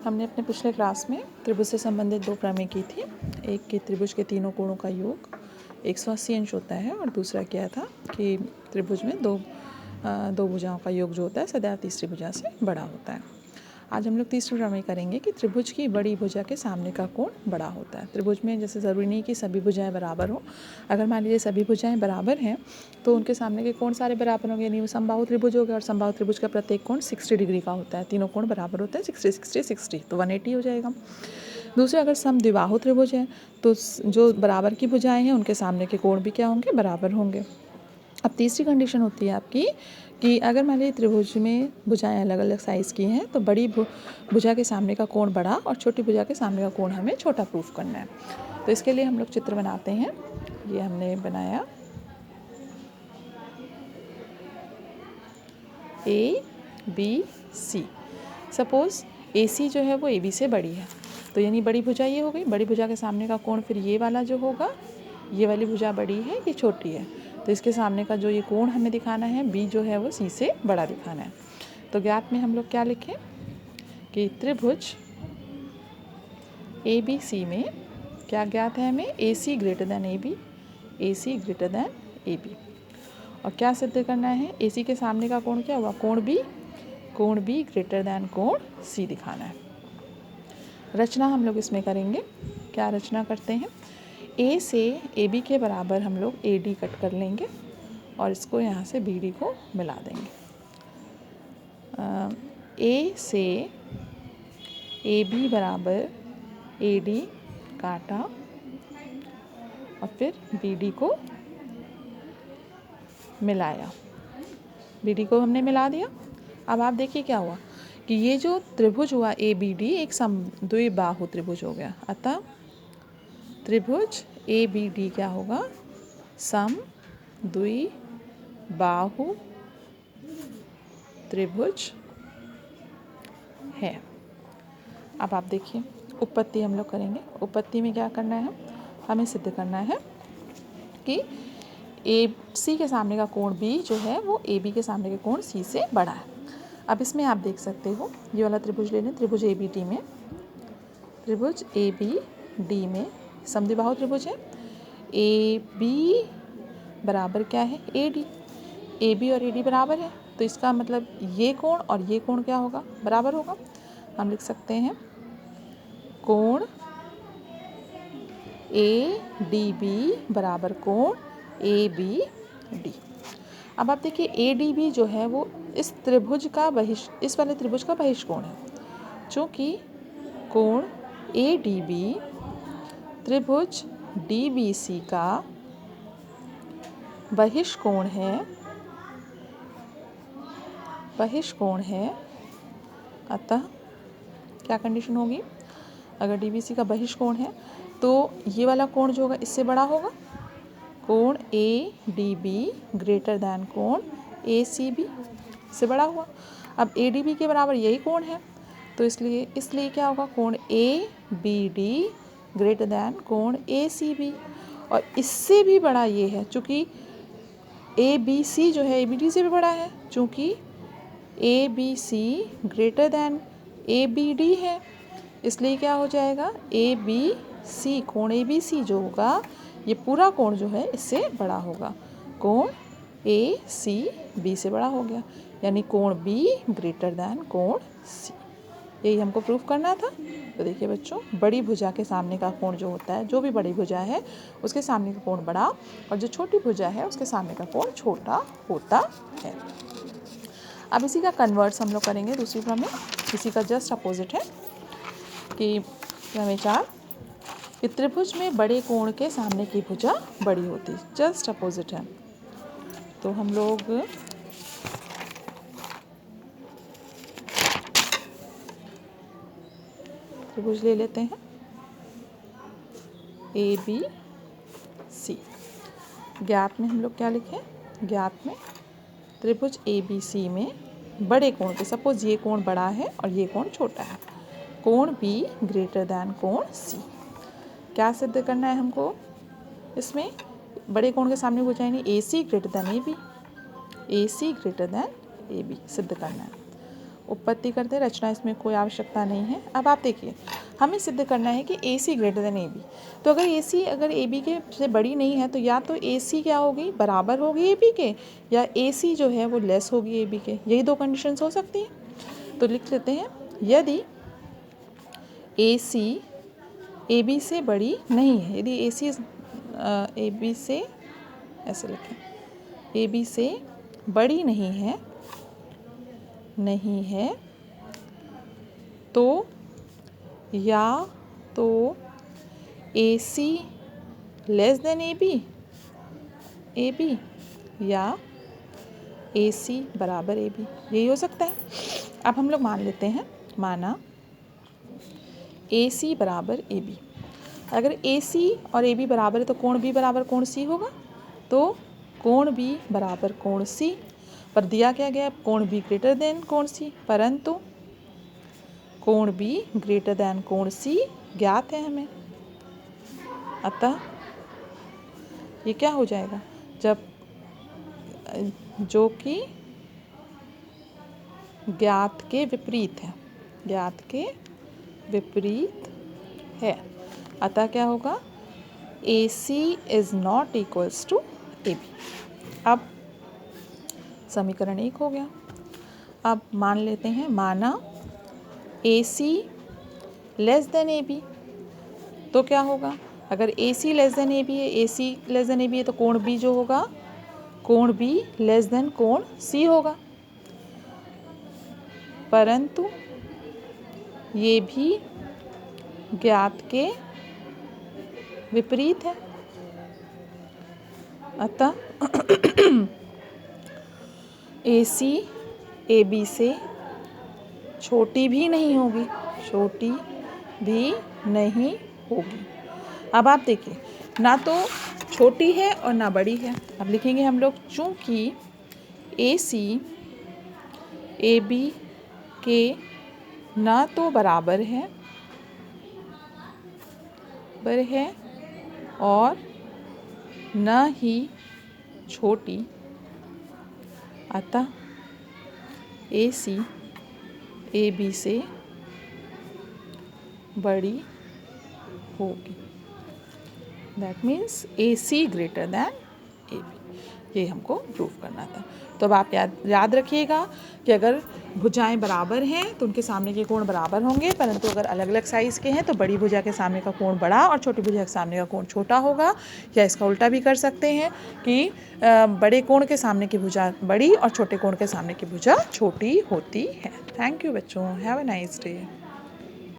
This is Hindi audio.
हमने अपने पिछले क्लास में त्रिभुज से संबंधित दो प्रमेय की थी। एक कि त्रिभुज के तीनों कोणों का योग 180 अंश होता है और दूसरा क्या था कि त्रिभुज में दो भुजाओं का योग जो होता है सदैव तीसरी भुजा से बड़ा होता है। आज हम लोग तीसरी प्रमेय करेंगे कि त्रिभुज की बड़ी भुजा के सामने का कोण बड़ा होता है। त्रिभुज में जैसे ज़रूरी नहीं कि सभी भुजाएं बराबर हो। अगर मान लीजिए सभी भुजाएं बराबर हैं तो उनके सामने के कोण सारे बराबर होंगे, यानी वो समबाहु त्रिभुज हो गया और समबाहु त्रिभुज का प्रत्येक कोण 60 डिग्री का होता है। तीनों कोण बराबर होते हैं, 60 60 60 तो 180 हो जाएगा। दूसरे अगर समद्विबाहु त्रिभुज है तो जो बराबर की भुजाएं हैं उनके सामने के कोण भी क्या होंगे, बराबर होंगे। अब तीसरी कंडीशन होती है आपकी कि अगर मान लीजिए त्रिभुज में भुजाएं अलग अलग साइज़ की हैं तो बड़ी भुजा के सामने का कोण बड़ा और छोटी भुजा के सामने का कोण हमें छोटा प्रूफ करना है। तो इसके लिए हम लोग चित्र बनाते हैं। ये हमने बनाया ABC। सपोज़ AC जो है वो AB से बड़ी है, तो यानी बड़ी भुजा ये हो गई। बड़ी भुजा के सामने का कोण फिर ये वाला जो होगा, ये वाली भुजा बड़ी है, ये छोटी है, तो इसके सामने का जो ये कोण हमें दिखाना है B जो है वो C से बड़ा दिखाना है। तो ज्ञात में हम लोग क्या लिखें कि त्रिभुज ABC में क्या ज्ञात है हमें, AC greater than AB, AC greater than AB। और क्या सिद्ध करना है, AC के सामने का कोण क्या हुआ, कोण B ग्रेटर देन कोण C दिखाना है। रचना हम लोग इसमें करेंगे। क्या रचना करते हैं, A से AB के बराबर हम लोग AD कट कर लेंगे और इसको यहाँ से BD को मिला देंगे। A से AB बराबर AD काटा और फिर BD को मिलाया। BD को हमने मिला दिया। अब आप देखिए क्या हुआ कि ये जो त्रिभुज हुआ ABD एक समद्विबाहु त्रिभुज हो गया। अतः त्रिभुज ABD क्या होगा, समद्विबाहु त्रिभुज है। अब आप देखिए उत्पत्ति हम लोग करेंगे। उत्पत्ति में क्या करना है, हमें सिद्ध करना है कि AC के सामने का कोण B जो है वो AB के सामने के कोण C से बड़ा है। अब इसमें आप देख सकते हो, ये वाला त्रिभुज ले लें। त्रिभुज ABD में समद्विबाहु त्रिभुज है। AB बराबर क्या है, AD। AB और AD बराबर है, तो इसका मतलब ये कोण और ये कोण क्या होगा, बराबर होगा। हम लिख सकते हैं कोण ADB बराबर कोण ABD। अब आप देखिए ADB जो है वो इस वाले त्रिभुज का बहिष्कोण है। चूँकि कोण ADB त्रिभुज DBC का बहिष्कोण है, अतः क्या कंडीशन होगी, अगर DBC का बहिष्कोण है तो ये वाला कोण जो होगा इससे बड़ा होगा। कोण ADB ग्रेटर दैन कोण ACB से बड़ा हुआ। अब ADB के बराबर यही कोण है, तो इसलिए क्या होगा, कोण ABD ग्रेटर दैन कोण ACB। और इससे भी बड़ा ये है, चूँकि ABC जो है ABD से भी बड़ा है, चूँकि ABC ग्रेटर दैन ABD है, इसलिए क्या हो जाएगा, ABC कोण ABC जो होगा ये पूरा कोण जो है इससे बड़ा होगा। कोण ACB से बड़ा हो गया, यानी कोण B ग्रेटर दैन कोण C। यही हमको प्रूफ करना था। तो देखिए बच्चों, बड़ी भुजा के सामने का कोण जो होता है, जो भी बड़ी भुजा है उसके सामने का कोण बड़ा और जो छोटी भुजा है उसके सामने का कोण छोटा होता है। अब इसी का कन्वर्स हम लोग करेंगे दूसरी प्रमेय। इसी का जस्ट अपोजिट है कि प्रमेय 4 कि त्रिभुज में बड़े कोण के सामने की भुजा बड़ी होती, जस्ट अपोजिट है। तो हम लोग त्रिभुज ले लेते हैं ABC। ज्ञात में हम लोग क्या लिखें, ज्ञात में त्रिभुज ABC में बड़े कोण के, सपोज ये कोण बड़ा है और ये कोण छोटा है, कोण B ग्रेटर दैन कोण C। क्या सिद्ध करना है हमको, इसमें बड़े कोण के सामने हो जाएंगे AC greater than AB, AC greater than AB सिद्ध करना है। उत्पत्ति करते हैं, रचना इसमें कोई आवश्यकता नहीं है। अब आप देखिए, हमें सिद्ध करना है कि AC ग्रेटर देन AB। तो अगर AC अगर AB के से बड़ी नहीं है तो या तो AC क्या होगी, बराबर होगी AB के, या AC जो है वो लेस होगी AB के। यही दो कंडीशंस हो सकती हैं। तो लिख लेते हैं, यदि AC AB से बड़ी नहीं है, यदि AC AB से, ऐसे लिखें, AB से बड़ी नहीं है तो या तो AC लेस देन AB या AC बराबर AB, यही हो सकता है। अब हम लोग मान लेते हैं, माना AC बराबर AB। अगर AC और AB बराबर है तो कोण B बराबर कोण C होगा। तो कोण B बराबर कोण C, पर दिया क्या गया, कोण B ग्रेटर देन कोण C, परंतु कोण B ग्रेटर देन कोण C ज्ञात है हमें। अतः ये क्या हो जाएगा, जब जो कि ज्ञात के विपरीत है, ज्ञात के विपरीत है, अतः क्या होगा, AC is not equals to AB। अब समीकरण 1 हो गया। अब मान लेते हैं, माना AC लेस देन AB, तो क्या होगा, अगर AC लेस देन AB है, AC लेस देन AB है तो कोण B जो होगा, कोण B लेस देन कोण C होगा, परंतु ये भी ज्ञात के विपरीत है। अतः AC AB से छोटी भी नहीं होगी, छोटी भी नहीं होगी। अब आप देखिए, ना तो छोटी है और ना बड़ी है। अब लिखेंगे हम लोग, चूँकि AC AB के ना तो बराबर है और न ही छोटी, अतः AC AB से बड़ी होगी। That means AC greater than AB। ये हमको प्रूव करना था। तो अब आप याद रखिएगा कि अगर भुजाएं बराबर हैं तो उनके सामने के कोण बराबर होंगे, परंतु अगर अलग अलग साइज़ के हैं तो बड़ी भुजा के सामने का कोण बड़ा और छोटी भुजा के सामने का कोण छोटा होगा। या इसका उल्टा भी कर सकते हैं कि बड़े कोण के सामने की भुजा बड़ी और छोटे कोण के सामने की भुजा छोटी होती है। थैंक यू बच्चों, हैव अ नाइस डे।